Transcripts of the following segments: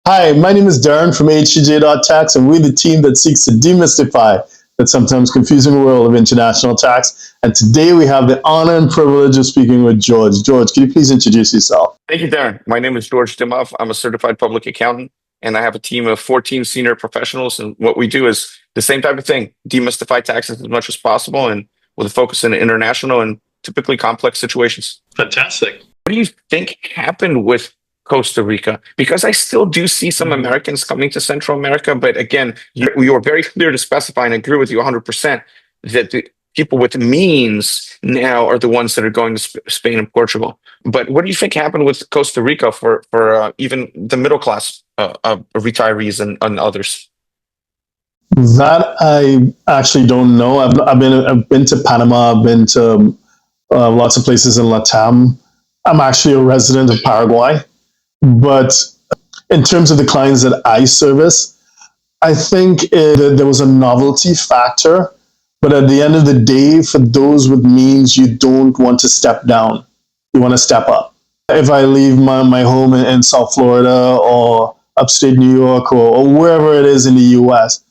Hi, my name is Darren from HCJ.tax, and we're the team that seeks to demystify that sometimes confusing world of international tax. And today we have the honor and privilege of speaking with George. George, can you please introduce yourself? Thank you, Darren. My name is George Dimov. I'm a certified public accountant, and I have a team of 14 senior professionals. And what we do is the same type of thing: demystify taxes as much as possible, and with a focus in international and typically complex situations. Fantastic. What do you think happened with Costa Rica? Because I still do see some Americans coming to Central America, but again, you were very clear to specify, and I agree with you 100%, that the people with means now are the ones that are going to Spain and Portugal. But what do you think happened with Costa Rica for even the middle class retirees and others? That I actually don't know. I've been to Panama. I've been to lots of places in Latam. I'm actually a resident of Paraguay, but in terms of the clients that I service, I think there was a novelty factor. But at the end of the day, for those with means, you don't want to step down. You want to step up. If I leave my home in South Florida or upstate New York or wherever it is in the US,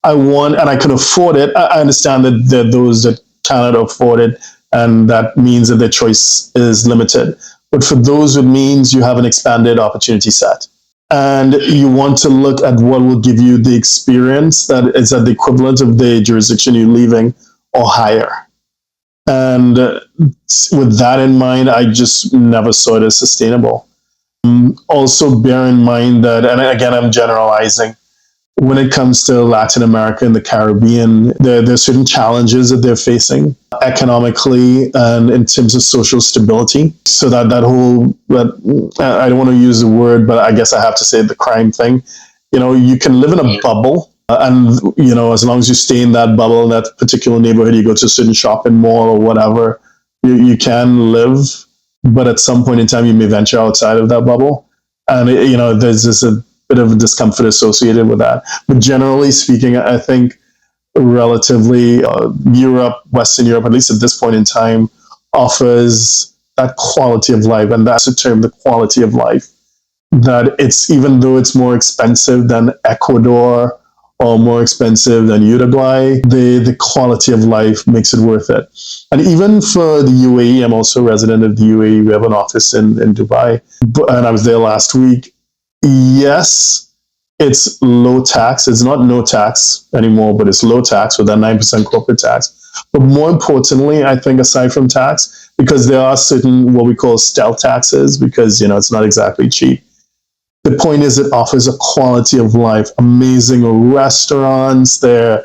and I can afford it. I understand that there are those that cannot afford it, and that means that their choice is limited. But for those with means, you have an expanded opportunity set. And you want to look at what will give you the experience that is at the equivalent of the jurisdiction you're leaving or higher. And with that in mind, I just never saw it as sustainable. Also, bear in mind that, and again, I'm generalizing, when it comes to Latin America and the Caribbean, there are certain challenges that they're facing economically and in terms of social stability. So that I don't want to use the word, but I guess I have to say the crime thing. You can live in a bubble, and as long as you stay in that bubble, in that particular neighborhood, you go to a certain shopping mall or whatever, you can live. But at some point in time, you may venture outside of that bubble, and there's this a bit of discomfort associated with that. But generally speaking, I think relatively Europe, Western Europe, at least at this point in time, offers that quality of life. And that's the term, the quality of life. That it's, even though it's more expensive than Ecuador or more expensive than Uruguay, the quality of life makes it worth it. And even for the UAE, I'm also a resident of the UAE. We have an office in Dubai. And I was there last week. Yes, it's low tax. It's not no tax anymore, but it's low tax with that 9% corporate tax. But more importantly, I think aside from tax, because there are certain what we call stealth taxes, because it's not exactly cheap. The point is it offers a quality of life, amazing restaurants, the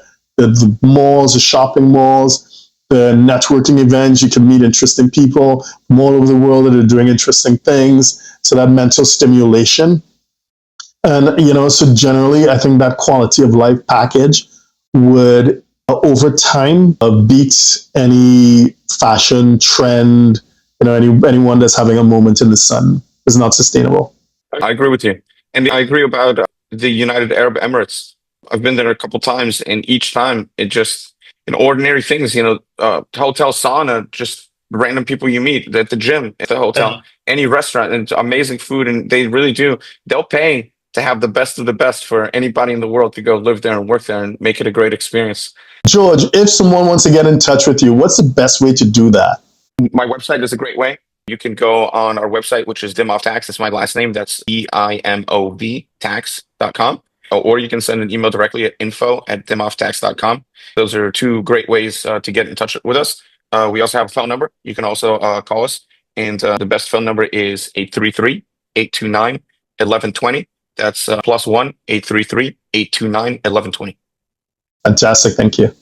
malls, the shopping malls, the networking events. You can meet interesting people from all over the world that are doing interesting things. So that mental stimulation. And, so generally, I think that quality of life package would, over time, beat any fashion trend, anyone that's having a moment in the sun is not sustainable. I agree with you. And I agree about the United Arab Emirates. I've been there a couple times, and each time it just, ordinary things, hotel sauna, just random people you meet at the gym, at the hotel, any restaurant, and amazing food. And they'll pay to have the best of the best for anybody in the world to go live there and work there and make it a great experience. George, if someone wants to get in touch with you, what's the best way to do that? My website is a great way. You can go on our website, which is Dimov Tax. It's my last name. That's EIMOV tax.com. Or you can send an email directly at info@dimovtax.com. Those are two great ways to get in touch with us. We also have a phone number. You can also call us. And the best phone number is 833-829-1120. That's +1 833-829-1120. Fantastic. Thank you.